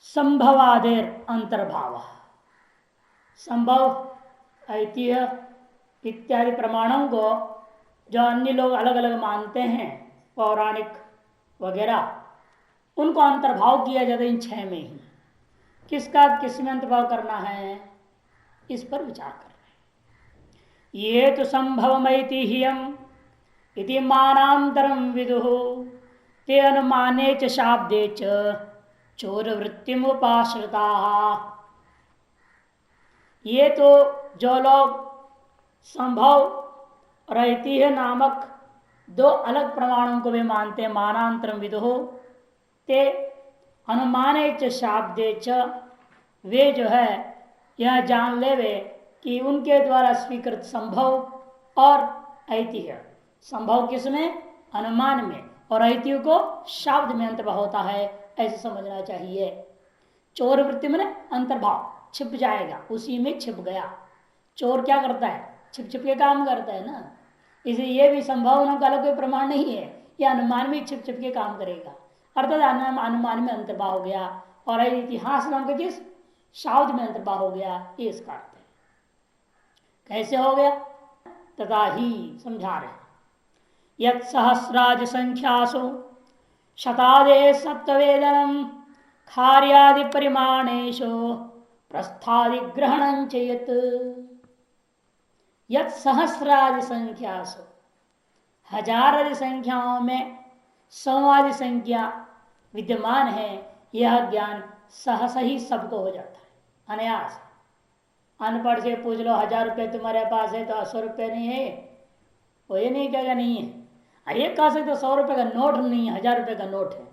संभवादेर अंतर्भाव। संभव ऐतिह्य इत्यादि प्रमाणों को जो अन्य लोग अलग अलग मानते हैं, पौराणिक वगैरह, उनको अंतर्भाव किया जाता है इन छह में ही। किसका किस में अंतर्भाव करना है, इस पर विचार कर रहे हैं। ये तो संभवमैतिह्यम इति मानांतरम विदुः ते अनुमाने च शाब्दे च चोर वृत्तिम उपाश्रिता। ये तो जो लोग संभव और ऐतिह्य नामक दो अलग प्रमाणों को भी मानते हैं, मानांतरम विदुः ते अनुमाने च शाब्दे च, वे जो है यह जान ले वे कि उनके द्वारा स्वीकृत संभव और ऐतिह्य, संभव किसमें, अनुमान में, और ऐतिह्य को शब्द में अंतर्भाव होता है, ऐसे समझना चाहिए। चोर वृत्ति में अंतर्भाव, छिप जाएगा, उसी में छिप गया। चोर क्या करता है, छिप छिप के काम करता है ना, इसलिए ये भी संभावना का अलग कोई प्रमाण नहीं है, यह अनुमान में छिप छिप के काम करेगा, अर्थात अनुमान में अंतर्भाव हो गया, और इतिहास नाम का किस शब्द में अंतर्भाव हो गया, ये इसका अर्थ है। कैसे हो गया, तथा ही समझा रहे। यत् सहस्राज संख्यासु शतादे सप्तवेदनम कार्यादि परिमाणेशु प्रस्थादि ग्रहणं चेत। यत् सहस्रादि संख्यासु, हजार आदि संख्याओं में सौवादि संख्या विद्यमान है, यह ज्ञान सहसा ही सबको हो जाता है, अनायास। अनपढ़ से पूछ लो 1000 रुपये तुम्हारे पास है तो 100 रुपये नहीं है, वो ये नहीं कहेगा नहीं है। ये कह सकते 100 रुपये का नोट नहीं है, 1000 रुपये का नोट है,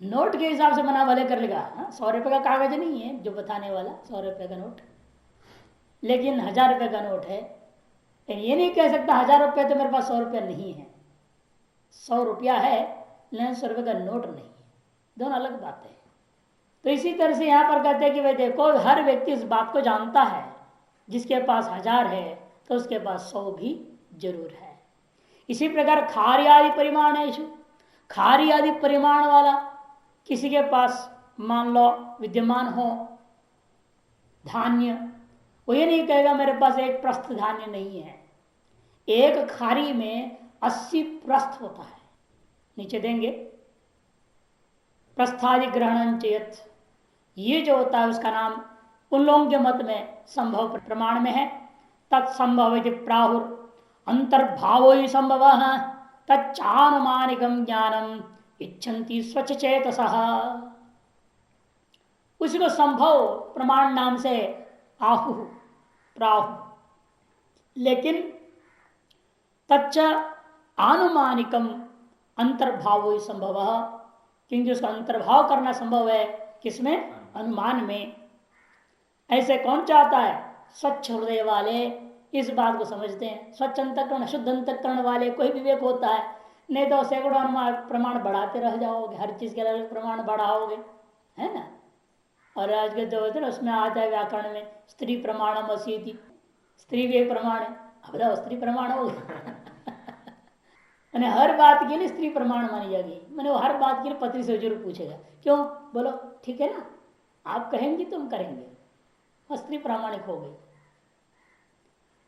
नोट के हिसाब से बना भले कर लेगा। 100 रुपये का कागज नहीं है जो बताने वाला 100 रुपये का नोट, लेकिन 1000 रुपये का नोट है। ये नहीं कह सकता 1000 रुपये तो मेरे पास 100 रुपया नहीं है। 100 रुपया है लेकिन 100 रुपये का नोट नहीं है, दोनों अलग बातें हैं। तो इसी तरह से यहाँ पर कहते हैं कि भाई देखो, हर व्यक्ति इस बात को जानता है, जिसके पास 1000 है तो उसके पास 100 भी जरूर है। इसी प्रकार कार्यादि परिमाणेषु, कार्य आदि परिमाण वाला किसी के पास मान लो विद्यमान हो धान्य, वो ये नहीं कहेगा मेरे पास एक प्रस्थ धान्य नहीं है। एक खारी में 80 प्रस्थ होता है, नीचे देंगे प्रस्थादि ग्रहणं चेत, ये जो होता है उसका नाम उन लोगों के मत में संभव प्रमाण में है। तत्संभव यदि प्राहुर अंतर्भावो ही संभव तच्चानुमानिकम ज्ञानम इच्छन्ति स्वच्छ चेतसः। उसी को संभव प्रमाण नाम से आहु प्राहु, लेकिन तच्च आनुमानिकम अंतर्भाव ही संभव, क्योंकि उसका अंतर्भाव करना संभव है किसमें, अनुमान में। ऐसे कौन चाहता है, स्वच्छ हृदय वाले इस बात को समझते हैं। स्वच्छ अंतःकरण शुद्ध अंतःकरण वाले कोई विवेक होता है, नहीं तो सैकड़ों प्रमाण बढ़ाते रह जाओगे, हर चीज के अलग प्रमाण बढ़ाओगे, है ना। और आज के जो होते हैं उसमें आता है व्याकरण में स्त्री प्रमाणम असीति, स्त्री भी एक प्रमाण है, अब स्त्री प्रमाण हो मैंने हर बात के लिए स्त्री प्रमाण मानी जाएगी, मैंने वो हर बात के लिए पति से जरूर पूछेगा, क्यों बोलो ठीक है ना, आप कहेंगे तो हम करेंगे, स्त्री प्रामाणिक हो गई।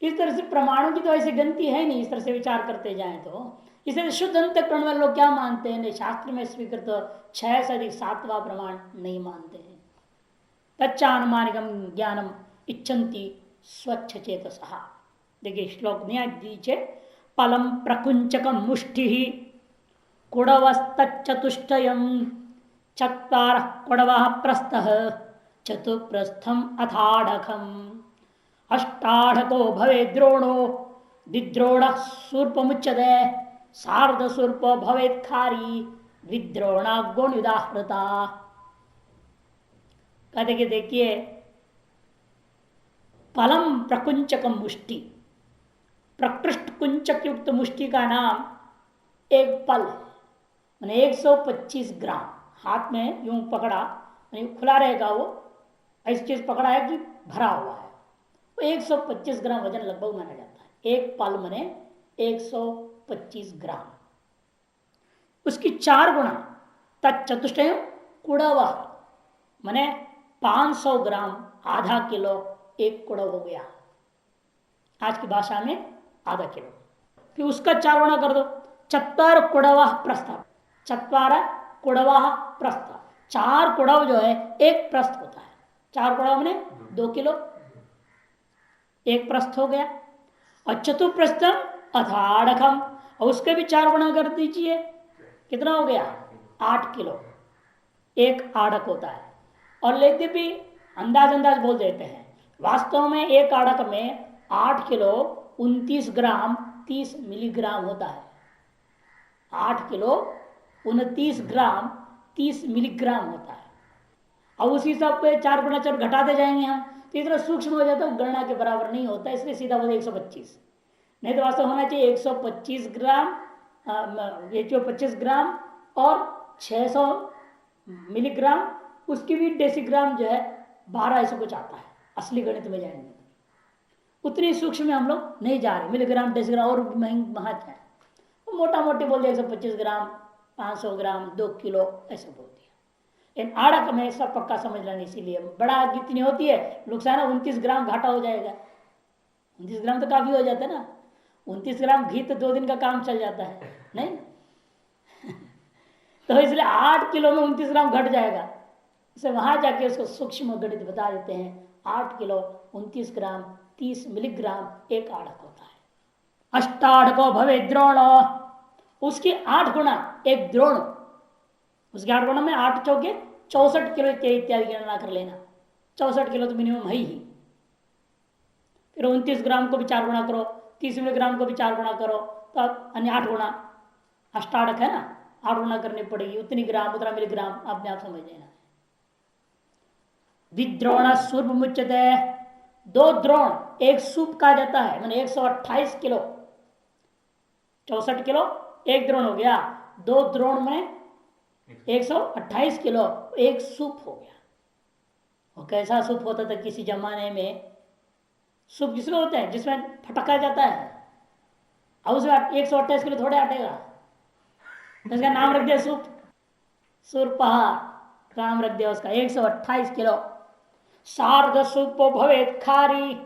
इस तरह से प्रमाणों की तो ऐसी गलती है नहीं, इस तरह से विचार करते जाएं तो। इसलिए शुद्ध अंतःकरण वाले लोग क्या मानते हैं, शास्त्र में स्वीकृत 6 से अधिक 7वां प्रमाण नहीं मानते हैं। तच्चानुमानिकम ज्ञानम इच्छन्ति स्वच्छ चेतसः। देखिए श्लोक नीचे, पलम प्रकुंचकम मुष्टि कुडवस्तचतुष्टयम चत्वार कुडवः प्रस्थः चतुप्रस्थम अथाढ़कम अष्टाढ़को भवे द्रोणो द्विद्रोण सूर्पमुच्यते सार्ध सूर्प भवेत् खारी द्विद्रोणा गुणयुदाहृता। कहते कि देखिए पलम प्रकुंचकम मुष्टि, प्रकृष्ट कुंचक युक्त मुष्टि का नाम एक पल है, 125 ग्राम। हाथ में यूं पकड़ा, खुला रहेगा वो, ऐसी चीज पकड़ा है कि भरा हुआ है, वो 125 ग्राम वजन लगभग माना जाता है। एक पल मने 125 ग्राम। उसकी 4 गुणा, तत्चतुष्टय कुड़व, माने 500 ग्राम, आधा किलो एक कुड़व हो गया, आज की भाषा में आधा किलो। फिर उसका 4 गुना कर दो, चत्वार कुड़वा प्रस्थ, चत्वार कुड़वा प्रस्थ, 4 कुड़व जो है एक प्रस्थ होता है, 4 कुड़व मैंने 2 किलो, एक प्रस्थ हो गया। और चतुप्रस्थम अथाड़कम, और उसके भी 4 गुना कर दीजिए, कितना हो गया 8 किलो एक आड़क होता है। और लेते भी अंदाज अंदाज बोल देते हैं, वास्तव में एक आड़क में 8 किलो 29 ग्राम 30 मिलीग्राम होता है। 8 किलो 29 ग्राम 30 मिलीग्राम होता है। और उसी सब पे 4 गुना 4 घटाते जाएंगे हम, तो इतना सूक्ष्म हो जाता है, गणना के बराबर नहीं होता, इसलिए सीधा बोले 125, नहीं तो वास्तव होना चाहिए 125 ग्राम, 125 ग्राम और 600 मिलीग्राम, उसकी भी डेसीग्राम जो है 12 ऐसा कुछ आता है। असली गणित में जाएंगे उतनी सूक्ष्म में हम लोग नहीं जा रहे, मिलीग्राम डेसीग्राम और महंगा जाए, तो मोटा मोटी बोल दिया 125 ग्राम 500 ग्राम 2 किलो ऐसे बोल दिया। इन आड़क में सब पक्का समझ लेना, इसीलिए बड़ा कितनी होती है नुकसान, 29 ग्राम घाटा हो जाएगा। 29 ग्राम तो काफी हो जाता है ना, 29 ग्राम घी तो 2 दिन का काम चल जाता है नहीं तो इसलिए 8 किलो में 29 ग्राम घट जाएगा, इसे वहां जाके उसको सूक्ष्म गणित बता देते हैं। 8 किलो 29 ग्राम 30 मिलीग्राम एक आड़क होता है। अष्टाड़को भवे द्रोण, उसकी 8 गुना एक द्रोण, उसके 8 गुना में 8 चौके 64 किलो इत्यादि गणना कर लेना, 64 किलो तो मिनिमम है ही। फिर 29 ग्राम को भी 4 गुना करो, 30 मिलीग्राम को भी 4 गुना करो, तो अब अन्य 8 गुना, अष्टाड़क है ना, 8 गुना करनी पड़ेगी, उतनी ग्राम उतना मिलीग्राम अपने आप समझ लेना। विद्रोण सूर्प मुच्यते, 2 द्रोण एक सूप कहा जाता है, मैंने 128 किलो, 64 किलो एक द्रोण हो गया, 2 द्रोण में 128 किलो एक सूप हो गया। और कैसा सूप होता था किसी जमाने में, सूप जिसमें होते हैं जिसमें फटका जाता है, और उसमें 128 किलो थोड़े आटेगा, तो इसका नाम रख दिया सूप, सुरपहा नाम रख दिया उसका, 128 किलो। सार्ध सूपो भवेत खारी,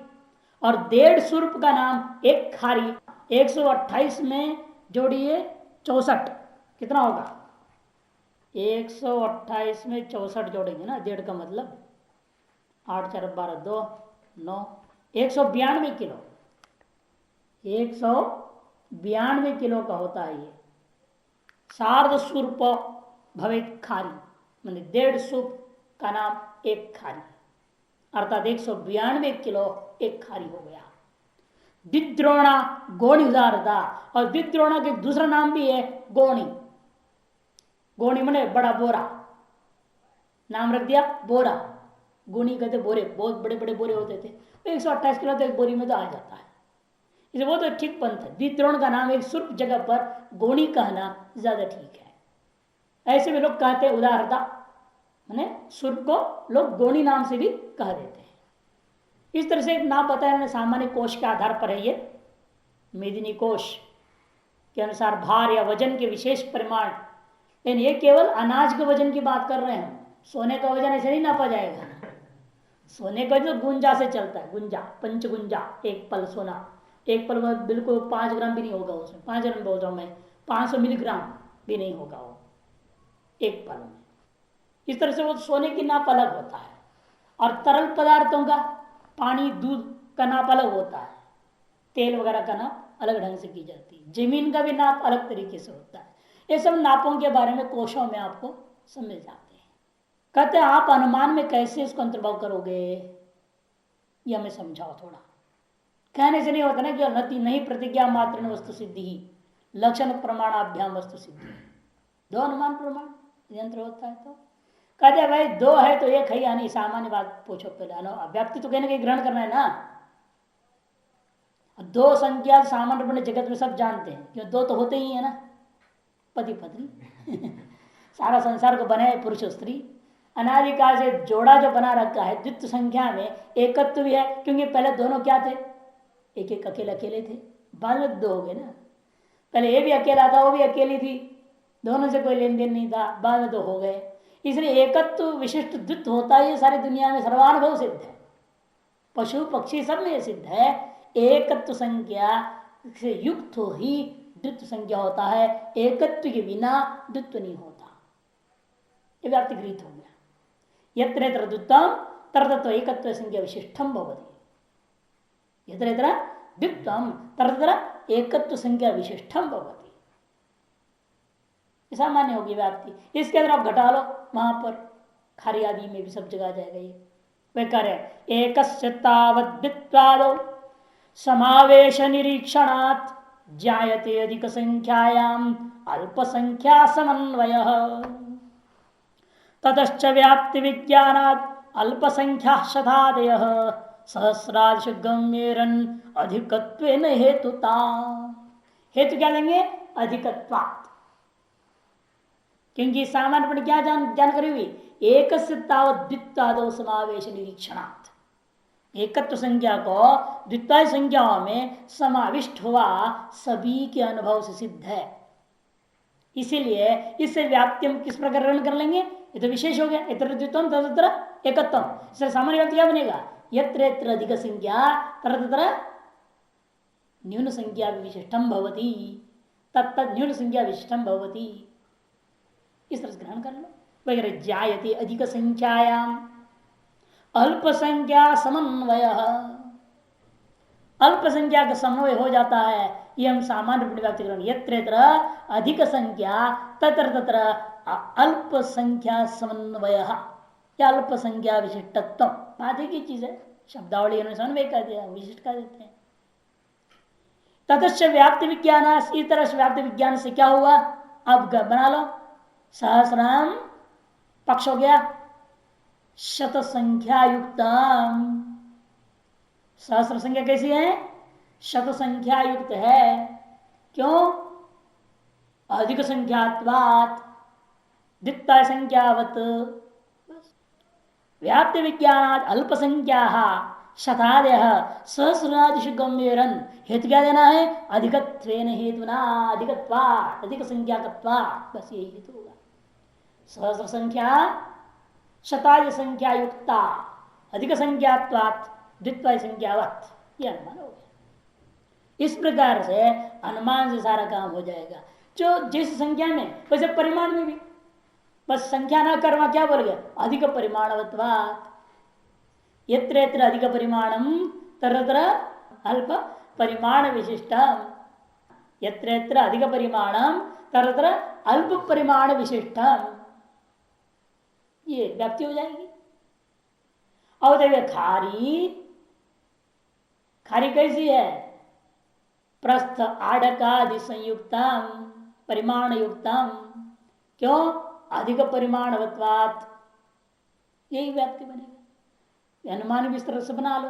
और 1.5 सुर्प का नाम एक खारी, 128 में जोड़िए 64, कितना होगा 128 में 64 जोड़ेंगे ना, 1.5 का मतलब 8 4 12 2 9, 192 किलो, 192 किलो का होता है ये। सार्ध सुर्प भवेत खारी, मैंने 1.5 सुप का नाम एक खारी, अर्थात 192 किलो एक खारी हो गया। दिद्रोणा गोणी उदारता, और दिद्रोणा के दूसरा नाम भी है गोणी, गोणी मने बड़ा बोरा, नाम रख दिया बोरा, गोणी कहते बोरे, बहुत बड़े बड़े बोरे होते थे, 128 किलो तो एक बोरी में तो आ जाता है, इसलिए वो तो ठीक पंथ है। दिद्रोण का नाम एक सुर्प जगह पर गोणी कहना ज्यादा ठीक है। ऐसे में लोग कहते हैं उदारता, मैंने सुर्प को लोग गोणी नाम से भी कह देते हैं। इस तरह से एक नाम बताया सामान्य कोश के आधार पर है ये, मेदिनी कोश के अनुसार भार या वजन के विशेष परिमाण, लेकिन ये केवल अनाज के वजन की बात कर रहे हैं, सोने का वजन ऐसे नहीं नापा जाएगा। सोने का जो गुंजा से चलता है, गुंजा पंच गुंजा, एक पल सोना, एक पल बिल्कुल 5 ग्राम भी नहीं होगा उसमें, 5 ग्राम बोल रहा हूँ मैं, 500 मिलीग्राम भी नहीं होगा वो एक पल में। इस तरह से वो सोने की नाप अलग होता है। और तरल पदार्थों का, पानी दूध का नाप अलग होता है, तेल वगैरह का नाप अलग ढंग से की जाती है, जमीन का भी नाप अलग तरीके से होता है। ये सब नापों के बारे में कोशों में आपको समझ जाते हैं। कहते हैं आप अनुमान में कैसे इसको अंतर्भाव करोगे, यह हमें समझाओ थोड़ा। कहने से नहीं होता ना कि नति नहीं प्रतिज्ञा मात्र वस्तु सिद्धि ही, लक्षण प्रमाणाभ्याम वस्तु सिद्धि, 2 अनुमान प्रमाण यंत्र होता है। तो कहते भाई 2 है तो 1 है या नहीं, सामान्य बात पूछो पहले, व्याप्ति तो कहने के ग्रहण करना है ना। 2 संख्या सामान्य रूप में जगत में सब जानते हैं, क्यों 2 तो होते ही है ना, पति पत्नी सारा संसार को बने पुरुष स्त्री, अनादिकाल से जोड़ा जो बना रखा है, द्वित्व संख्या में एकत्व भी है, क्योंकि पहले दोनों क्या थे, एक एक अकेले अकेले थे, बाद में 2 हो गए ना। पहले ये भी अकेला था, वो भी अकेली थी, दोनों से कोई लेन देन नहीं था, बाद में 2 हो गए। इसलिए एकत्व विशिष्ट द्वित्व होता है, ये सारी दुनिया में सर्वानुभव सिद्ध है। पशु पक्षी सब में सिद्ध है। एकत्व संज्ञा से युक्त हो ही द्वित्व संज्ञा होता है, एकत्व के बिना द्वित्व नहीं होता। ये व्याप्ति गृहीत हो गया। यत्र यत्र द्वित्वम तत्र एकत्व संज्ञा विशिष्टम भवति। यत्र यत्र द्वित्वम तत्र एकत्व संज्ञा विशिष्टम भवति। सामान्य होगी व्याप्ति। इसके अंदर आप घटा लो, वहां पर खारी आदि में भी सब जगह आ जाएगा। ये वे करें एकस्य तावद्वित्वादो समावेश निरीक्षणात् जायते अधिक संख्यायाम अल्प संख्या समन्वय ततश्च व्याप्ति विज्ञानात् अल्प संख्या शतादय सहस्रादिश गम्येरन अधिकत्वेन हेतुता। हेतु क्या लेंगे? अधिकत्वात्। क्योंकि सामान्य क्या जानकारी हुई? एक द्वित्वादो समावेश निरीक्षणात्, एकत्व संख्या को द्वित्वादि संख्याओं में समाविष्ट हुआ सभी के अनुभव से सिद्ध है। इसीलिए इससे व्याप्ति हम किस प्रकार ग्रहण कर लेंगे? ये तो विशेष हो गया। इतर द्वित्वम तत्र एकत्वम। इससे सामान्य व्याप्ति क्या बनेगा? यत्र यत्र अधिक संख्या तत्र न्यून संख्या विशिष्टम भवति, तत्त न्यून संख्या विशिष्टम भवति। इस तरह से ग्रहण कर लो। वगैरह जायते अधिक संख्यायाम अल्प संख्या समन्वय, अल्प संख्या का समन्वय हो जाता है। ये हम सामान्य व्याप्ति ग्रहण। यत्र यत्र अधिक संख्या तत्र तत्र अल्प संख्या समन्वय या अल्प संख्या विशिष्टत्व। बात एक ही चीज है, शब्दावली समन्वय कर दिया, विशिष्ट कर देते हैं। ततश्च व्याप्ति विज्ञान, इस तरह से व्याप्ति विज्ञान से क्या हुआ? अब बना लो, सहस्राम पक्ष हो गया, शत संख्या युक्तम। सहस्र संख्या कैसी है? शत संख्या युक्त है। क्यों? अधिक संख्यात्वात् द्वित्व संख्यावत। व्याप्ति विज्ञानात् अल्प संख्या शतादय सहस्रादिश गम्येरन। हेतु क्या देना है? अधिकत्वेन हेतुना अधिकत्वात्, अधिक संख्याकत्वात्। बस यही हेतु होगा। सहस्र संख्या शतादि संख्या युक्ता अधिक संख्यात्वात् द्वित्व संख्यावत, यह अनुमान हो गया। इस प्रकार से अनुमान से सारा काम हो जाएगा। जो जिस संख्या में वैसे परिमाण में भी, बस संख्या ना करवा क्या बोल गया? अधिक परिमाणवत्वात्। यत्र यत्र अधिक परिमाणम तत्र अल्प परिमाण विशिष्टम। यत्र यत्र अधिक परिमाणम तत्र अल्प परिमाण विशिष्टम। ये व्याप्ति हो जाएगी। और देखिए खारी, खारी कैसी है? प्रस्थ आड़कादि संयुक्तम परिमाण युक्तम। क्यों? अधिक परिमाणवत्वात्। यही व्याप्ति बनेगी। अनुमान भी इस तरह से बना लो।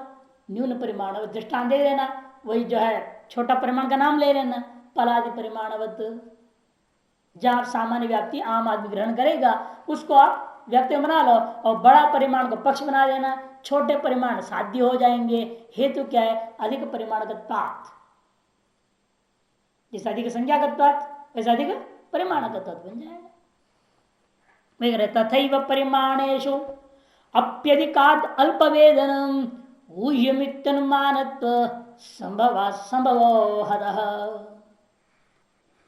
न्यून परिमाण दृष्टांत दे देना, वही जो है छोटा परिमाण का नाम ले लेना, पलादि परिमाणवत। जहां सामान्य व्याप्ति आम आदमी ग्रहण करेगा उसको आप व्याप्ति बना लो, और बड़ा परिमाण को पक्ष बना देना, छोटे परिमाण साध्य हो जाएंगे। हेतु क्या है? अधिक परिमाणगत्वात्। जिस अधिक संख्यागत्वात् वैसे अधिक परिमाणगत्वात् बन जाएगा। तथैव परिमाणेषु अप्यधिकात् अल्पवेदनम ऊह्यमित्यनुमानत्व संभवो हतः।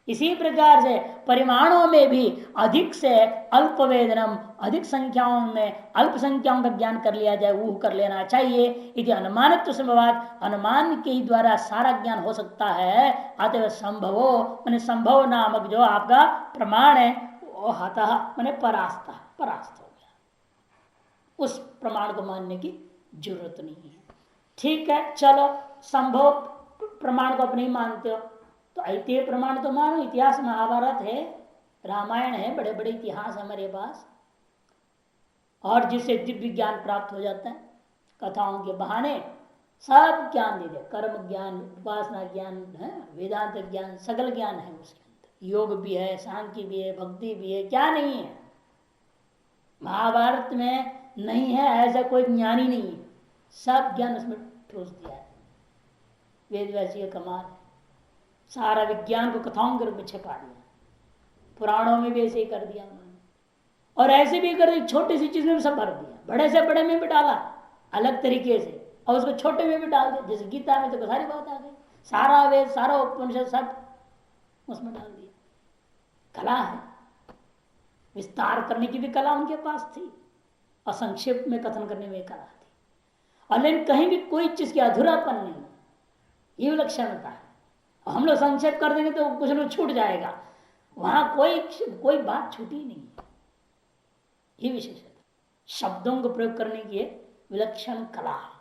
इसी प्रकार से परिमाणों में भी अधिक से अल्प वेदनम, अधिक संख्याओं में अल्प संख्याओं का ज्ञान कर लिया जाए, ऊह कर लेना चाहिए। यदि अनुमानत्व संभवात, अनुमान के द्वारा सारा ज्ञान हो सकता है। अतः संभवो मैंने संभव नामक जो आपका प्रमाण है वो हतः मैंने परास्त, परास्त हो गया। उस प्रमाण को मानने की जरूरत नहीं है। ठीक है, चलो संभव प्रमाण को आप नहीं मानते हो तो ऐतिह्य प्रमाण तो मानो। इतिहास महाभारत है, रामायण है, बड़े बड़े इतिहास हमारे पास, और जिससे दिव्य ज्ञान प्राप्त हो जाता है। कथाओं के बहाने सब ज्ञान दे दे, कर्म ज्ञान, उपासना ज्ञान है, वेदांत ज्ञान, सकल ज्ञान है उसके अंदर। योग भी है, सांख्य भी है, भक्ति भी है, क्या नहीं है। महाभारत में नहीं है ऐसा कोई ज्ञान ही नहीं है, सब ज्ञान उसमें ठोस दिया है। वेद व्यासी का कमाल है, सारा विज्ञान को कथाओं के रूप में छपा दिया। पुराणों में भी ऐसे ही कर दिया उन्होंने। और ऐसे भी कर छोटी सी चीज में सब भर दिया, बड़े से बड़े में भी डाला अलग तरीके से, और उसको छोटे में भी डाल दिया। जैसे गीता में तो सारी बात आ गई, सारा वेद सारा उपनिषद सब उसमें डाल दिया। कला है, विस्तार करने की भी कला उनके पास थी और संक्षेप में कथन करने में कला थी, और लेकिन कहीं भी कोई चीज की अधूरापन नहीं, ये विलक्षणता है। हम लोग संक्षेप कर देंगे तो कुछ लोग छूट जाएगा, वहां कोई बात छूटी नहीं है। ये विशेषता शब्दों को प्रयोग करने की विलक्षण कला है।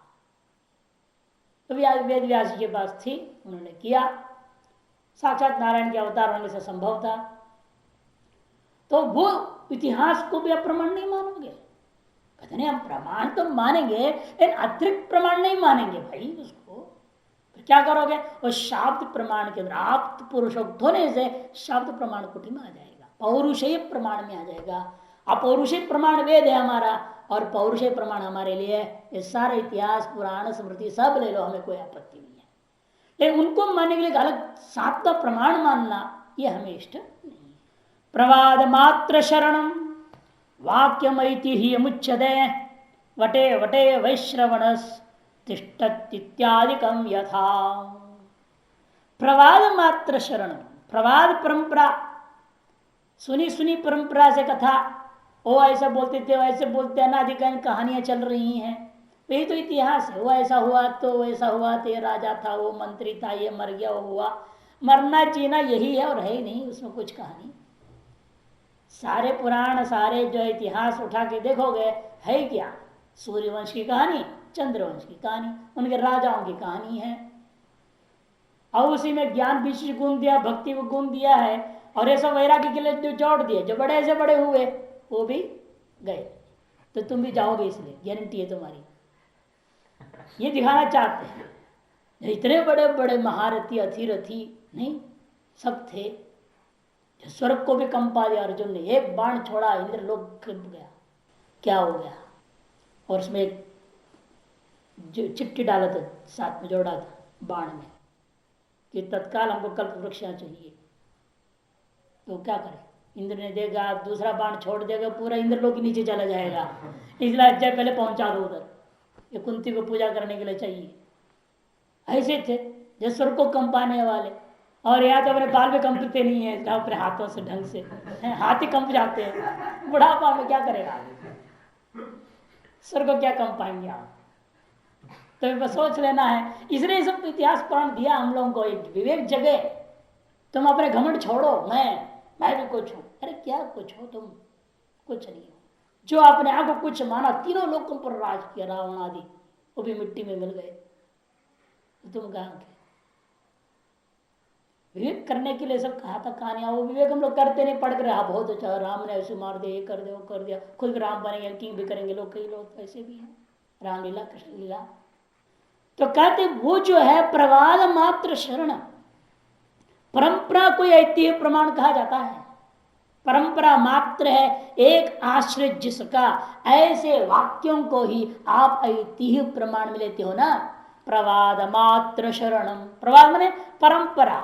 तो वेद व्यास जी के पास थी, उन्होंने किया, साक्षात नारायण के अवतार होने से संभव था। तो वो इतिहास को भी आप प्रमाण नहीं मानोगे, कहते नहीं हम प्रमाण तो मानेंगे लेकिन अतिरिक्त प्रमाण नहीं मानेंगे भाई उसको। फिर क्या करोगे, वो शब्द प्रमाण के अंदर आप पुरुषोक्त होने से शब्द प्रमाण कुटी में आ जाएगा, पौरुषेय प्रमाण में आ जाएगा। अपौरुषेय प्रमाण वेद है हमारा, और पौरुषेय प्रमाण हमारे लिए ये सारा इतिहास पुराण स्मृति सब ले लो, हमें कोई आपत्ति नहीं है। लेकिन उनको मानने के लिए अलग सातवा प्रमाण मानना ये हमें इष्ट नहीं। प्रवाद मात्र शरणम वाक्यमैति मुच्यते वटे वटे वैश्रवणस तिष्ठत्यादिकम यथा। प्रवाद मात्र शरण, प्रवाद परंपरा, सुनी सुनी परंपरा से कथा, वो ऐसा बोलते थे वैसे बोलते, अनादिकालीन कहानियां चल रही हैं, यही तो इतिहास है। वो ऐसा हुआ तो वैसा हुआ, तो ये राजा था, वो मंत्री था, ये मर गया, वो हुआ। मरना जीना यही है और है ही नहीं उसमें कुछ कहानी। सारे पुराण सारे जो इतिहास उठा के देखोगे है क्या, सूर्यवंश की कहानी, चंद्रवंश की कहानी, उनके राजाओं की कहानी है, और उसी में ज्ञान विशेष गुण दिया, भक्ति को गुण दिया है, और ऐसा वैराग्य के लिए जो जोड़ दिए, जो बड़े से बड़े हुए वो भी गए। तो तुम भी जाओगे, इसलिए गारंटी है तुम्हारी। ये दिखाना चाहते हैं इतने बड़े बड़े महारथी अथिरथी नहीं सब थे, स्वर्ग को भी कंपा दिया अर्जुन ने, एक बाण छोड़ा इंद्र लोग कंप गया। क्या हो गया, और उसमें एक जो चिट्ठी डाला था, साथ में जोड़ा था बाण में कि तत्काल हमको कल्प वृक्ष चाहिए। तो क्या करे, इंद्र ने देगा, दूसरा बाण छोड़ देगा, पूरा इंद्र लोग के नीचे चला जाएगा, इसलिए अच्छा पहले पहुंचा दो उधर, ये कुंती को पूजा करने के लिए चाहिए। ऐसे थे जो स्वर्ग को कंपाने वाले, और यहाँ तो अपने बाल में कंपते नहीं है, अपने हाथों से ढंग से हाथ ही कंप जाते हैं, बुढ़ापा में क्या करेगा, स्वर्ग को क्या कंपाएंगे आप। तो बस सोच लेना है, इसलिए सब इतिहास पुराण दिया हम लोगों को, एक विवेक जगह। तुम अपने घमंड छोड़ो, मैं भी कुछ हूं, अरे क्या कुछ हो, तुम कुछ नहीं हो। जो अपने आप को कुछ माना, तीनों लोगों पर राज किया, रावण आदि, वो भी मिट्टी में मिल गए, तुम कहां थे। विवेक करने के लिए सब कहा था कहानियां, वो विवेक हम लोग करते नहीं, पढ़ कर बहुत अच्छा, राम ने ऐसे मार दिया, ये कर दिया, वो कर दिया, खुद राम बनेंगे, किंग भी करेंगे लोग, कई लोग ऐसे भी हैं, रामलीला कृष्ण लीला। तो कहते वो जो है प्रवाद मात्र शरण, परंपरा को ऐतिह्य प्रमाण कहा जाता है। परंपरा मात्र है एक आश्रय जिसका, ऐसे वाक्यों को ही आप ऐतिह्य प्रमाण में लेते हो ना। प्रवाद मात्र शरणम, प्रवाद माने परंपरा,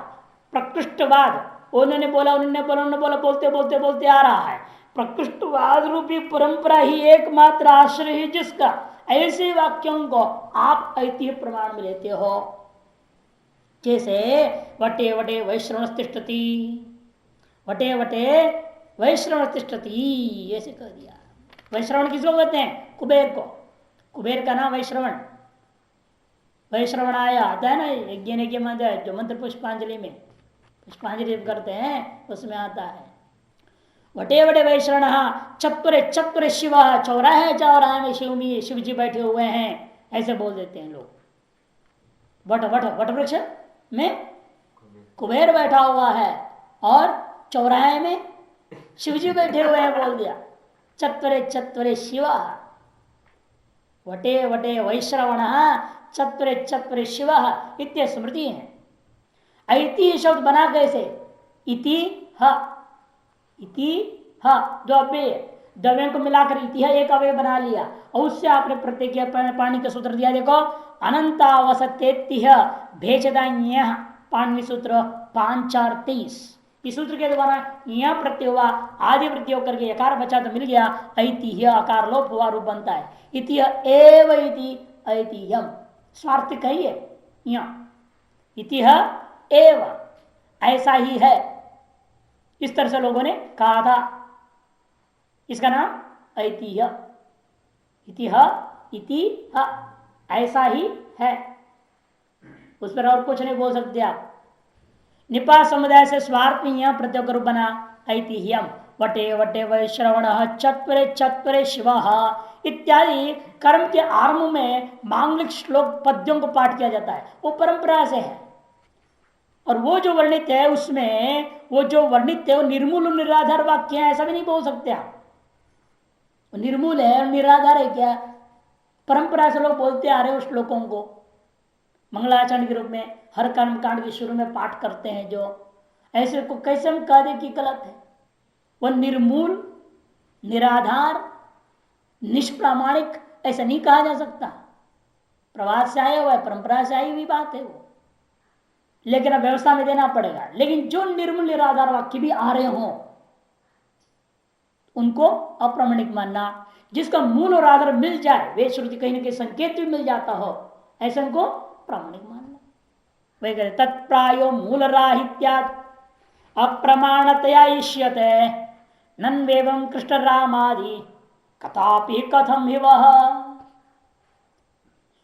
प्रकृष्टवाद, उन्होंने बोला उन्होंने बोला उन्होंने बोला, बोलते बोलते बोलते आ रहा है। प्रकृष्टवाद रूपी परंपरा ही एकमात्र आश्रय है जिसका, ऐसे वाक्यों को आप ऐतिह्य प्रमाण में लेते हो। जैसे वटे वटे वैश्रवण तिष्ठति, वटे वटे वैश्रवण तिष्ठति, ऐसे कह दिया। वैश्रवण किसको कहते हैं, कुबेर को, कुबेर का नाम वैश्रवण, वैश्रवण आया आता है ना यज्ञ ने मंत्र, जो मंत्र पुष्पांजलि में पुष्पांजलि करते हैं उसमें आता है। वटे वटे वैश्रवण चतुरे चतुरे शिव, चौराहे चौराहे में शिव जी बैठे हुए हैं, ऐसे बोल देते हैं लोग। वट वट वट वृक्ष में कुबेर बैठा हुआ है और चौराहे में शिवजी बैठे हुए हैं, बोल दिया। चत्वरे चत्वरे शिव, वटे वटे वैश्रवण चत्वरे चत्वरे शिव, इत्य स्मृति है। ऐति शब्द बना कैसे, इति ह, इति ह जो अव्यय, द्रव्यों को मिलाकर इति एक अव्यय बना लिया, और उससे आपने प्रत्यय पाणी का सूत्र दिया। देखो अनंतावसतेत्य भेजदान्य, पाणिनि सूत्र 5-4-23, इस सूत्र के द्वारा यह प्रत्यय हुआ, आदि प्रत्यय होकर के यकार बचा तो मिल गया, ऐतिह्य आकार लोप हुआ रूप बनता है। इतिह्य एव इति ऐतिह्यम, स्वार्थ कही है यहाँ, इतिह्य एव ऐसा ही है, इस तरह से लोगों ने कहा था। इसका नाम ऐतिह्य, इतिह्य इतिह्य ऐसा ही है, उस पर और कुछ नहीं बोल सकते आप। निपात समुदाय से स्वार्थ में यह प्रत्यय रूप बना ऐतिह्यम। वटे वटे वै श्रवण चत्वरे चत्वरे शिव इत्यादि कर्म के आरंभ में मांगलिक श्लोक पद्यों को पाठ किया जाता है, वो परंपरा से है। और वो जो वर्णित है उसमें, वो जो वर्णित है वो निर्मूल निराधार वाक्य है, ऐसा भी नहीं बोल सकते आप। निर्मूल है और निराधार है क्या? परंपरा से लोग बोलते आ रहे उस श्लोकों को मंगलाचरण के रूप में हर कर्म कांड के शुरू में पाठ करते हैं, जो ऐसे को कैसे हम कह दें कि गलत है? वह निर्मूल निराधार निष्प्रामाणिक ऐसा नहीं कहा जा सकता। प्रवास से आया हुआ है, परंपरा से आई हुई बात है वो, लेकिन अब व्यवस्था में देना पड़ेगा। लेकिन जो निर्मूल निराधार वाक्य भी आ रहे हों उनको अप्रामाणिक मानना, जिसका मूल और आधार मिल जाए, वे श्रुति कहीं ना कहीं संकेत भी मिल जाता हो, ऐसे उनको प्रामाणिक मानना। वही कहते तत्प्रायो मूल राहित्यात् अप्रमाणतया इष्यते नन्वेवं कृष्ण रामादि कथापि कथम ही वह।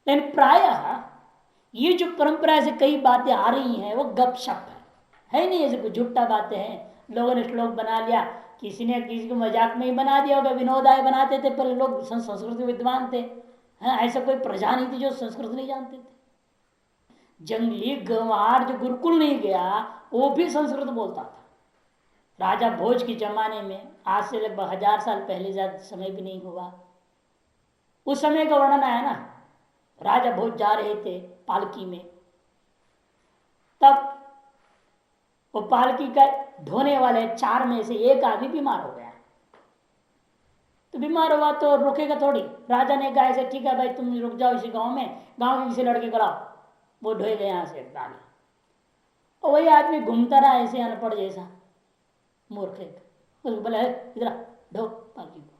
लेकिन प्रायः ये जो परंपरा से कई बातें आ रही हैं वो गपशप है नहीं, ऐसे कुछ झूठा बातें हैं। लोगों ने श्लोक बना लिया, किसी ने किसी को मजाक में ही बना दिया होगा, विनोदाय बनाते थे पर लोग संस्कृत विद्वान थे। ऐसा कोई प्रजा नहीं थी जो संस्कृत नहीं जानते थे। जंगली गंवार जो गुरुकुल नहीं गया वो भी संस्कृत बोलता था। राजा भोज के जमाने में, आज से लगभग 1000 साल पहले, ज्यादा समय भी नहीं हुआ, उस समय का वर्णन आया ना। राजा भोज जा रहे थे पालकी में, तब वो पालकी का ढोने वाले 4 में से एक आदमी बीमार हो गया। तो बीमार हुआ तो रुकेगा थोड़ी। राजा ने कहा ऐसे, ठीक है भाई तुम रुक जाओ इसी गांव में, गांव के किसी लड़के को लाओ, वो ढोएगा यहाँ से डाल। और वही आदमी घूमता रहा ऐसे अनपढ़ जैसा, मूर्ख एक, उसको बोला इधर ढो पालकी को।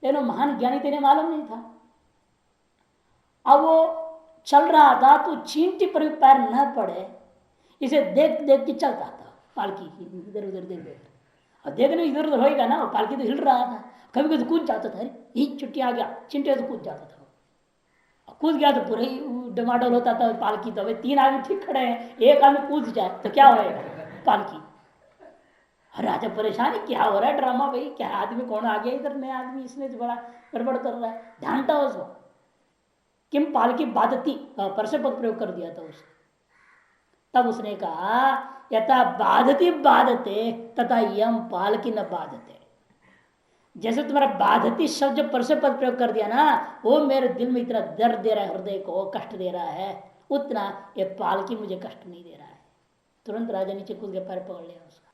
लेकिन महान ज्ञानी तेने मालूम नहीं था। अब वो चल रहा था तो चींटी पर भी पैर न पड़े, इसे देख देख के चलता था पालकी की, इधर उधर देख देख। और देखने इधर उधर होएगा ना, पालकी तो हिल रहा था, कभी कभी कूद जाता था, ही छुट्टी आ गया चिंटे तो कूद जाता था। कूद गया तो पूरा ही डमाडोल होता था पालकी। तो 3 आदमी ठीक खड़े हैं, एक आदमी कूद जाए तो क्या होएगा पालकी। राजा परेशान है, क्या हो रहा है ड्रामा भाई, क्या आदमी कौन आ गया इधर, नया आदमी, इसने तो बड़ा गड़बड़ कर रहा है। ध्यान था उसको, किम पालकी बाधती, परसे पद प्रयोग कर दिया था उसने। तब उसने कहा यथा बाधती बाधते तथा यम पालकी न बाधते। जैसे तुम्हारा बाधती शब्द जो परसे पद प्रयोग कर दिया ना, वो मेरे दिल में इतना दर्द दे रहा है, हृदय को कष्ट दे रहा है, उतना ये पालकी मुझे कष्ट नहीं दे रहा है। तुरंत राजा नीचे कूद के पैर पकड़ लिया उसका।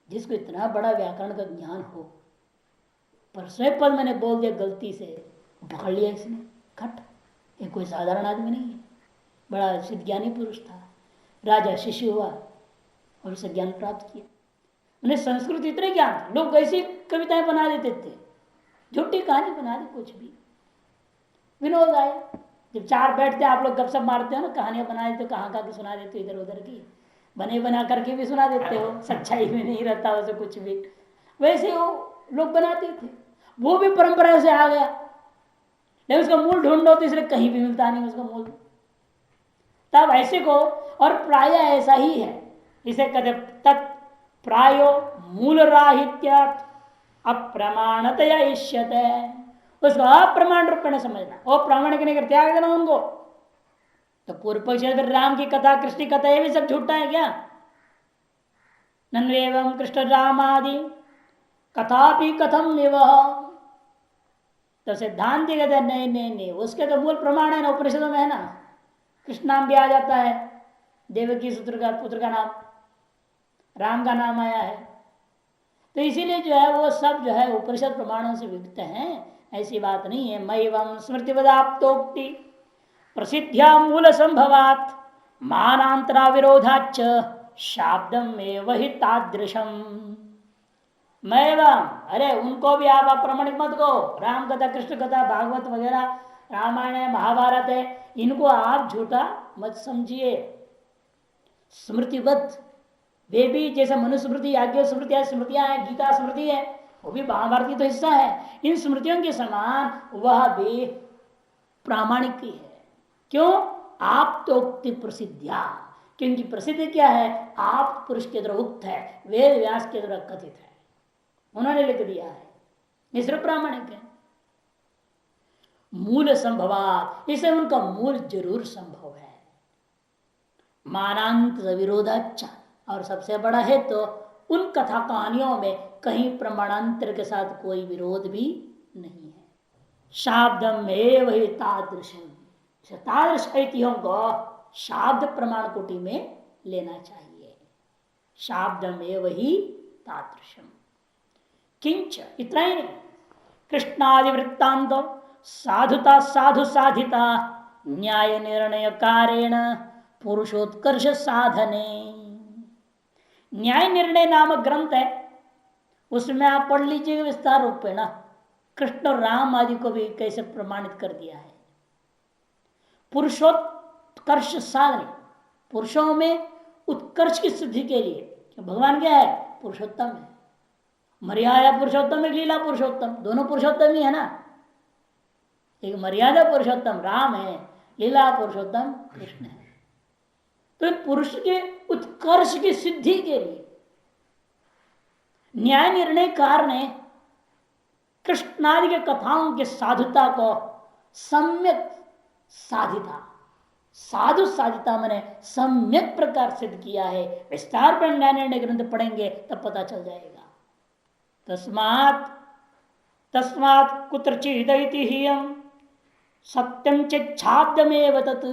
जिसको इतना बड़ा व्याकरण का ज्ञान हो, परसे पद मैंने बोल दिया गलती से, पकड़ लिया इसने खट। ये कोई साधारण आदमी नहीं है, बड़ा सिद्ध ज्ञानी पुरुष था। राजा शिष्य हुआ और उसे ज्ञान प्राप्त किया। उन्हें संस्कृत इतने ज्ञान, लोग ऐसी कविताएं बना देते थे, झूठी कहानी बना दी, कुछ भी विनोद आया। जब 4 बैठते आप लोग गपशप मारते हो ना, कहानियां बना देते हो, कहाँ कहाँ की सुना देते हो, इधर उधर की बने बना करके भी सुना देते हो, सच्चाई में नहीं रहता उसे कुछ भी, वैसे वो लोग बनाते थे। वो भी परंपरा से आ गया, लेकिन उसका मूल ढूंढो तो इसलिए कहीं भी मिलता नहीं उसका मूल। तब ऐसे को, और प्राय ऐसा ही है, इसे कहते तत् प्रायो मूल राहित्य अप्रमाणतया इष्यते। उसको अप्रमाण रूप में समझना, और प्रामाणिक नहीं कर त्याग देना उनको। तो पूर्व पक्ष फिर राम की कथा, कृष्ण की कथा, ये भी सब झूठा है क्या? नन्वेवं कृष्ण रामादि कथापि कथम निवह। तो सिद्धांत कहते हैं नहीं नहीं नहीं, उसके तो मूल प्रमाण है ना, उपनिषदों में है ना। कृष्ण नाम भी आ जाता है, देवकी पुत्र का नाम, राम का नाम आया है। तो इसीलिए जो है वो सब जो है उपनिषद प्रमाणों से युक्त हैं, ऐसी बात नहीं है। मैवं स्मृतिवदाप्तोक्ति प्रसिद्ध्या मूल संभवात मानांतरा विरोधाच शाब्दम में वही तादृशम मैवम। अरे उनको भी आप अप्रमाणिक मत को। राम कथा, कृष्ण कथा, भागवत वगैरह, रामायण है, महाभारत है, इनको आप झूठा मत समझिए। स्मृतिबद्ध वे भी, जैसे मनुस्मृति, याज्ञ स्मृति स्मृतियां हैं, गीता स्मृति है, वो भी महाभारत की तो हिस्सा है। इन स्मृतियों के समान वह भी प्रामाणिक ही है। क्यों? आप तो उक्ति प्रसिद्धिया, क्योंकि प्रसिद्ध क्या है? आप पुरुष के द्वारा उक्त है, वेद व्यास के द्वारा कथित है, उन्होंने लिख दिया है, ये सिर्फ प्रामाणिक है। मूल संभवात, इसे उनका मूल जरूर संभव है। मानांत विरोधाचा, और सबसे बड़ा है तो उन कथा कहानियों में कहीं प्रमाणांतर के साथ कोई विरोध भी नहीं है। शाब्दम एव ही तादृशम, तादृश ऐतिह्यों को शाब्द प्रमाण कोटि में लेना चाहिए। शाब्दम एव ही तादृशम। किंच, इतना ही नहीं, कृष्णादि वृत्तांत साधुता साधु साधिता न्याय निर्णय कारेण पुरुषोत्कर्ष साधने। न्याय निर्णय नामक ग्रंथ है, उसमें आप पढ़ लीजिए विस्तार रूपेण कृष्ण और राम आदि को भी कैसे प्रमाणित कर दिया है। पुरुषोत्कर्ष साधने, पुरुषों में उत्कर्ष की सिद्धि के लिए। भगवान क्या है? पुरुषोत्तम है। मर्यादा पुरुषोत्तम, एक लीला पुरुषोत्तम, दोनों पुरुषोत्तम ही है ना। एक मर्यादा पुरुषोत्तम राम है, लीला पुरुषोत्तम कृष्ण है। तो पुरुष के उत्कर्ष की सिद्धि के लिए न्याय निर्णय कार ने कृष्णादि के कथाओं की साधुता को सम्यक साधिता, साधु साधिता मैंने सम्यक प्रकार सिद्ध किया है। विस्तार पर न्याय निर्णय ग्रंथ पढ़ेंगे तब पता चल जाएगा। तस्मात् तस्मात् कुत्रचिदइति ह्यं सत्यं चिच्छाब्दमेव तत्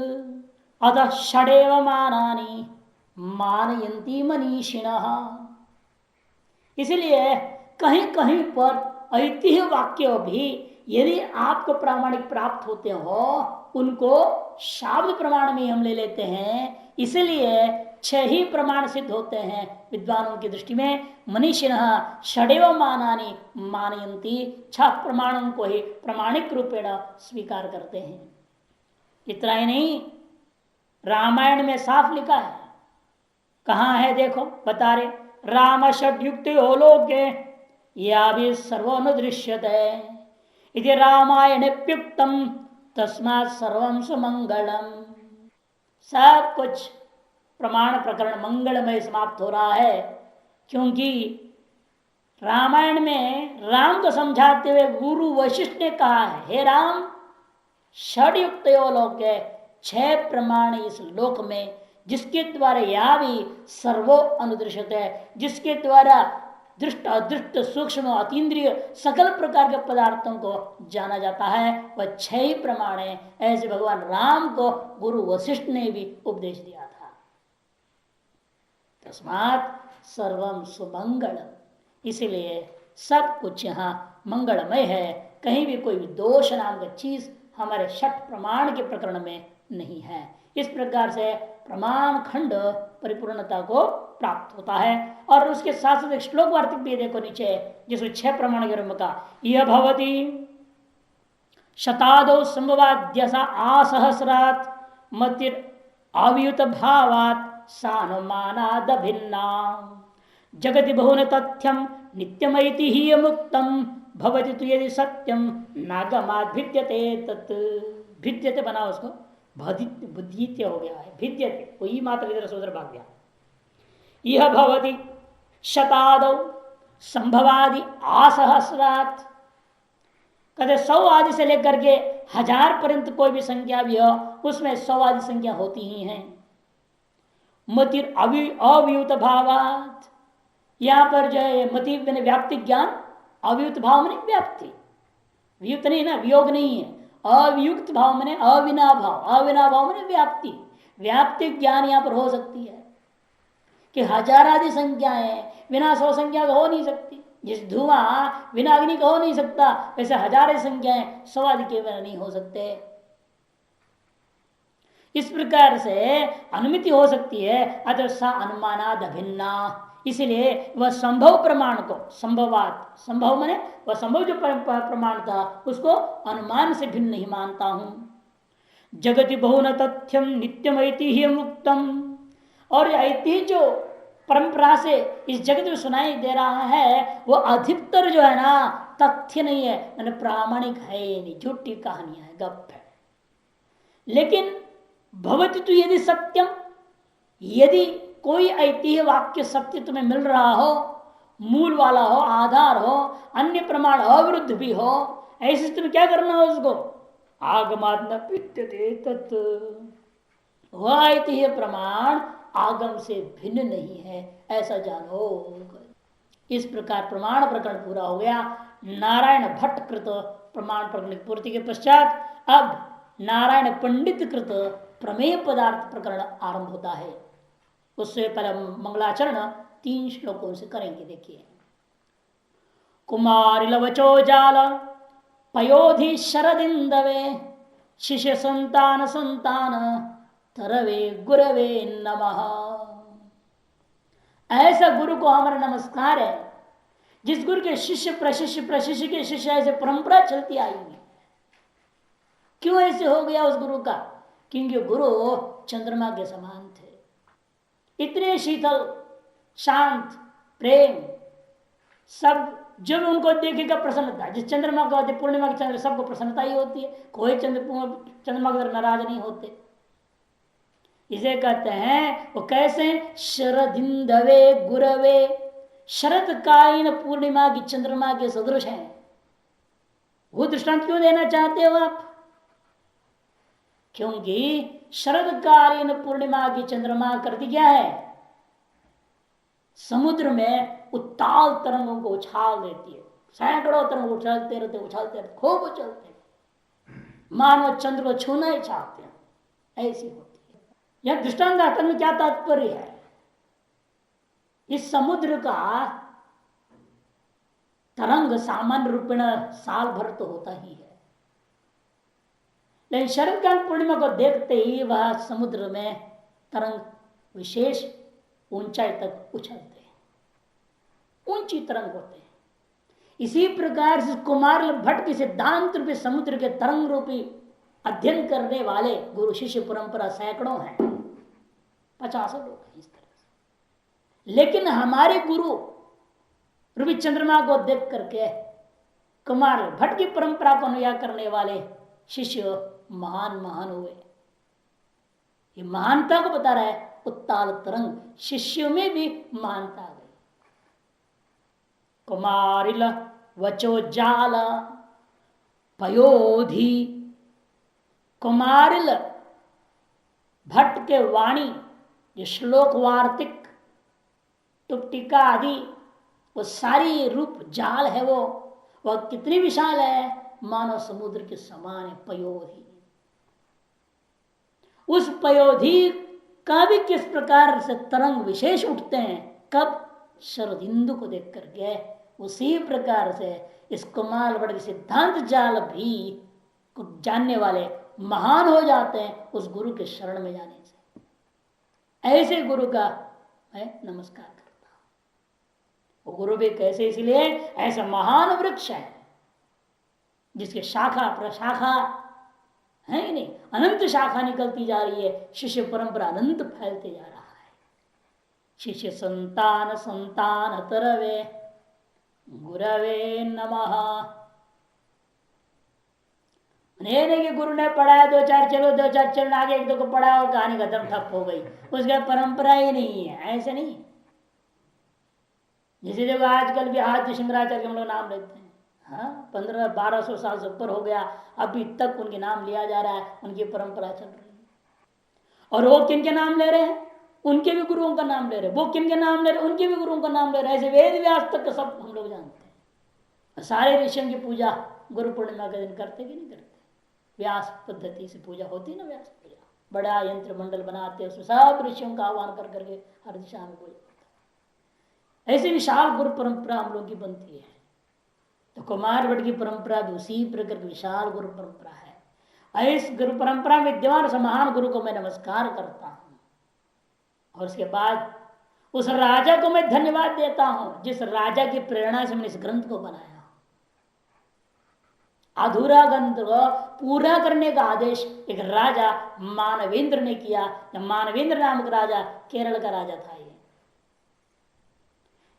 अतः षडेव मानानि मानयन्ति मनीषिणः। इसलिए कहीं कहीं पर ऐतिह्य वाक्य भी यदि आपको प्रामाणिक प्राप्त होते हो, उनको शाब्द प्रमाण में हम ले लेते हैं। इसलिए 6 ही प्रमाण सिद्ध होते हैं विद्वानों की दृष्टि में। मनीषिणः षडेव मानानि मानयन्ति, 6 प्रमाणों को ही प्रमाणिक रूपेण स्वीकार करते हैं। इतना ही नहीं, रामायण में साफ लिखा है। कहाँ है देखो, बता रहे, राम षड्युक्त लोके या भी सर्वनुदृश्यते इति रामायणेप्युक्तम तस्मात् सर्वं सुमंगलम। सब कुछ प्रमाण प्रकरण मंगलमय समाप्त हो रहा है, क्योंकि रामायण में राम को समझाते हुए गुरु वशिष्ठ ने कहा है, हे राम, षड्युक्त लोक है, 6 प्रमाण इस लोक में, जिसके द्वारा या भी सर्वो अनुदृश्यत है, जिसके द्वारा दृष्ट अदृष्ट सूक्ष्म अतीन्द्रिय सकल प्रकार के पदार्थों को जाना जाता है, वह 6 ही प्रमाण है। ऐसे भगवान राम को गुरु वशिष्ठ ने भी उपदेश दिया था। तस्मात् सर्वम सुमंगलम, इसलिए सब कुछ यहाँ मंगलमय है। कहीं भी कोई दोष नाम का चीज हमारे 6 प्रमाण के प्रकरण में नहीं है। इस प्रकार से प्रमाण खंड परिपूर्णता को प्राप्त होता है। और उसके साथ साथ एक श्लोक वार्तिक भी देखो नीचे, जिसमें 6 प्रमाण के का यह भवती शतादो संभवाद्यसा आसहस्रात् मतिर अव्युत भावात् सानुमानाद भिन्ना जगति बहुन तथ्यम नित्यमैति ही मुक्तम भवति तु यदि सत्यम नागमाद भिद्यते तत्। भिद्यते बना उसको बुद्धित्य हो गया है, भिद्यते वही मात्र इधर से उधर भाग गया। यह भवति शतादौ संभवादि आसहस्रात्, कहते 100 आदि से लेकर के 1000 पर्यंत कोई भी संख्या भी हो, उसमें 100 आदि संख्या होती ही है। मतिर अव्युत भावात, यहां पर जो है मति मैंने व्याप्ति ज्ञान, अव्युत भाव मैंने व्याप्ति, वियुक्त नहीं ना, वियोग नहीं है। अवियुक्त भाव मैंने अविना भाव, अविना भाव मैंने व्याप्ति, व्याप्ति ज्ञान यहां पर हो सकती है कि 1000 आदि संख्याएं बिना 100 संख्या का हो नहीं सकती। जिस धुआं बिना अग्नि का हो नहीं सकता, वैसे 1000 संख्याएं 100 आदि के बिना नहीं हो सकते। इस प्रकार से अनुमिति हो सकती है। अतः सा अनुमानाद अभिन्ना, इसलिए वह संभव प्रमाण को, संभवात, संभव माने वह संभव जो प्रमाण था उसको अनुमान से भिन्न नहीं मानता हूं। जगति बहुन तथ्यम नित्यम ऐतिह्य मुक्तम, और ऐतिह्य जो परंपरा से इस जगत में सुनाई दे रहा है वो अधिकतर जो है ना तथ्य नहीं है, मैंने प्रामाणिक है नहीं, झूठी कहानियां है, गप है। लेकिन भवति तो यदि सत्यम, यदि कोई ऐतिह्य वाक्य सत्य तुम्हें मिल रहा हो, मूल वाला हो, आधार हो, अन्य प्रमाण अविरुद्ध भी हो, ऐसे तुम्हें क्या करना हो उसको आगमात् न विद्यते तत्, वह ऐतिह्य प्रमाण आगम से भिन्न नहीं है ऐसा जानो। इस प्रकार प्रमाण प्रकरण पूरा हो गया। नारायण भट्ट कृत प्रमाण प्रकरण की पूर्ति के पश्चात अब नारायण पंडित कृत प्रमेय पदार्थ प्रकरण आरंभ होता है। उससे पहले मंगलाचरण 3 श्लोकों से करेंगे। देखिए, कुमारी लवचो जाल पयोधि शरदिंदवे शिष्य संतान संतान तरवे गुरवे नमः। ऐसा गुरु को हमारा नमस्कार है जिस गुरु के शिष्य प्रशिष्य प्रशिष्य के शिष्य ऐसे परंपरा चलती आई है। क्यों ऐसे हो गया उस गुरु का? क्योंकि गुरु चंद्रमा के समान थे, इतने शीतल शांत प्रेम, सब जब उनको देखेगा प्रसन्नता। जिस चंद्रमा को पूर्णिमा के चंद्र सबको प्रसन्नता ही होती है, कोई चंद्रमा की तरफ नाराज नहीं होते। इसे कहते हैं वो कैसे, शरदिंदवे गुरवे, शरद कालीन पूर्णिमा की चंद्रमा के सदृश हैं। वो दृष्टांत क्यों देना चाहते हो आप? क्योंकि शरदकालीन पूर्णिमा की चंद्रमा करती क्या है, समुद्र में उत्ताल तरंगों को उछाल देती है। सैकड़ों तरंग उछलते रहते खूब उछलते, मानो चंद्र को छूना ही चाहते हैं, ऐसी होती है। यह दृष्टांत में क्या तात्पर्य है? इस समुद्र का तरंग सामान्य रूप में साल भर तो होता ही है, लेकिन शरदकाल पूर्णिमा को देखते ही वह समुद्र में तरंग विशेष ऊंचाई तक उछलते हैं, ऊंची तरंग होते हैं। इसी प्रकार से कुमार भट्ट के सिद्धांत रूपी समुद्र के तरंग रूपी अध्ययन करने वाले गुरु शिष्य परंपरा सैकड़ों हैं, 50 लोग हैं इस तरह से। लेकिन हमारे गुरु रूपी चंद्रमा को देख करके कुमार भट्ट की परंपरा को अनुयायी करने वाले शिष्य महान महान हुए। ये महानता को बता रहा है, उत्ताल तरंग शिष्यों में भी महानता आ गई। कुमारिल वचो जाल पयोधि, कुमारिल भट्ट के वाणी, जो श्लोक वार्तिक टुकटिका आदि वो सारी रूप जाल है, वह कितनी विशाल है, मानव समुद्र के समान है। पयोधि, उस पयोधि का भी किस प्रकार से तरंग विशेष उठते हैं, कब? शरदिंदु को देख करके। उसी प्रकार से इस कुमार भट्ट के सिद्धांत जाल भी कुछ जानने वाले महान हो जाते हैं उस गुरु के शरण में जाने से। ऐसे गुरु का मैं नमस्कार करता हूं। वो गुरु भी कैसे? इसलिए ऐसा महान वृक्ष है जिसके शाखा प्रशाखा है ही नहीं, अनंत शाखा निकलती जा रही है, शिष्य परंपरा अनंत फैलते जा रहा है। शिष्य संतान संतान तरवे गुरवे नमः। नहीं कि गुरु ने पढ़ाया, 2-4 चलो, 2-4 चरण आगे, 1-2 को पढ़ाया और कहानी खत्म, ठप हो गई, उसका परंपरा ही नहीं है। ऐसे नहीं। जैसे देखो आजकल भी आद्य शंकराचार्य के हम लोग नाम लेते हैं, हाँ 1500-1200 साल से ऊपर हो गया, अभी तक उनके नाम लिया जा रहा है, उनकी परंपरा चल रही है। और वो किन के नाम ले रहे हैं? उनके भी गुरुओं का नाम ले रहे हैं। वो किन के नाम ले रहे हैं? उनके भी गुरुओं का नाम ले रहे हैं। ऐसे वेद व्यास तक का सब हम लोग जानते हैं। सारे ऋषियों की पूजा गुरु पूर्णिमा के दिन करते कि नहीं करते? व्यास पद्धति से पूजा होती है ना, व्यास पूजा, बड़ा यंत्र मंडल बनाते हैं, उसमें सब ऋषियों का आह्वान कर करके हर दिशा में पूजा होता है। ऐसे विशाल गुरु परंपरा हम लोग की बनती है। तो कुमार भट्ट की परंपरा भी उसी प्रकार की विशाल गुरु परंपरा है। इस गुरु परंपरा विद्यमान उस महान गुरु को मैं नमस्कार करता हूं और उसके बाद उस राजा को मैं धन्यवाद देता हूं जिस राजा की प्रेरणा से मैंने इस ग्रंथ को बनाया। अधूरा ग्रंथ को पूरा करने का आदेश एक राजा मानवेंद्र ने किया। मानवेंद्र नामक राजा केरल का राजा था।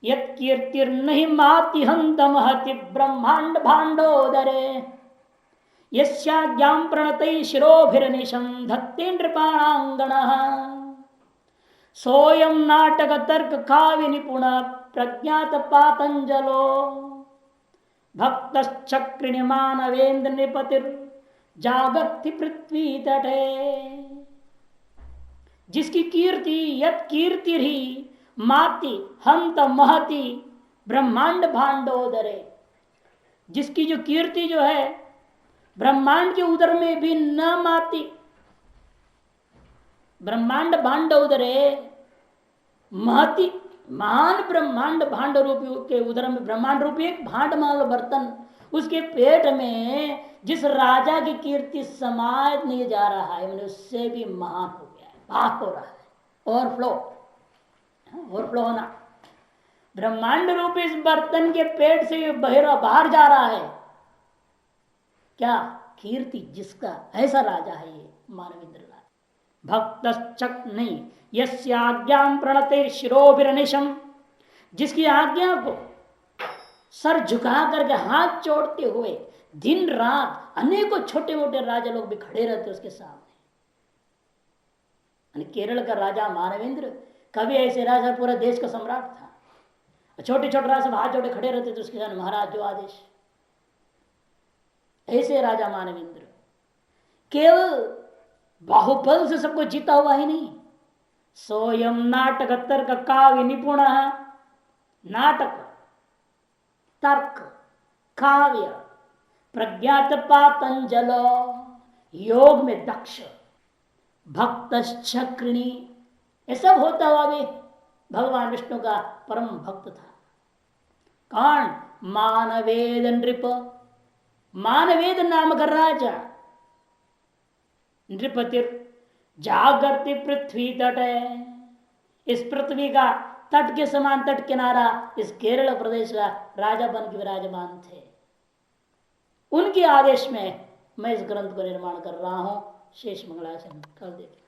यत् कीर्तिर्नहि माति हंत महति ब्रह्मांड भांडोदरे यस्याज्ञां प्रणतै शिरोभिर्निशं धत्ते नृपाणांगणः सोऽयं नाटक तर्क काव्य निपुण प्रज्ञात पातंजलो भक्तश्चक्रिणी मानवेन्द्र नृपतिर जागर्ति पृथ्वी तटे। जिसकी कीर्ति यत् कीर्ति ही माति हंत महति ब्रह्मांड भांडोदरे, जिसकी जो कीर्ति जो है ब्रह्मांड के उदर में भी न माती। ब्रह्मांड भांड उदरे महति, महान ब्रह्मांड भांड रूपी के उदर में ब्रह्मांड रूपी एक भांड मान लो बर्तन, उसके पेट में जिस राजा की कीर्ति समाज नहीं जा रहा है मैंने उससे भी महान हो गया है, भाग हो रहा है। ओवरफ्लो होना, ब्रह्मांड रूपी इस बर्तन के पेट से बाहर जा रहा है। क्या कीर्ति जिसका, ऐसा राजा है ये मानवेंद्र राजा। भक्त चक नहीं यस्याज्ञां प्रणते शिरोभिरनिशम, जिसकी आज्ञा को सर झुका करके हाथ जोड़ते हुए दिन रात अनेकों छोटे मोटे राजा लोग भी खड़े रहते उसके सामने। केरल का राजा मानवेंद्र कभी ऐसे राजा पूरा देश का सम्राट था। छोटे छोटे राजा सब हाथ जोड़े खड़े रहते थे उसके सामने, महाराज जो आदेश। ऐसे राजा मानवेंद्र केवल बाहुबल से सबको जीता हुआ ही नहीं, सोयम नाटक तर्क काव्य निपुण, नाटक तर्क काव्य प्रज्ञात पातंजलो, योग में दक्ष, भक्त चक्रिणी, ये सब होता हुआ भी भगवान विष्णु का परम भक्त था। कौन? मानवेद नृप, मानवेद नामक राजा नृपतिर जागृति पृथ्वी तट है। इस पृथ्वी का तट के समान तट किनारा इस केरल प्रदेश का राजा बन के विराजमान थे। उनके आदेश में मैं इस ग्रंथ को निर्माण कर रहा हूं। शेष मंगलाचरण कल देखें।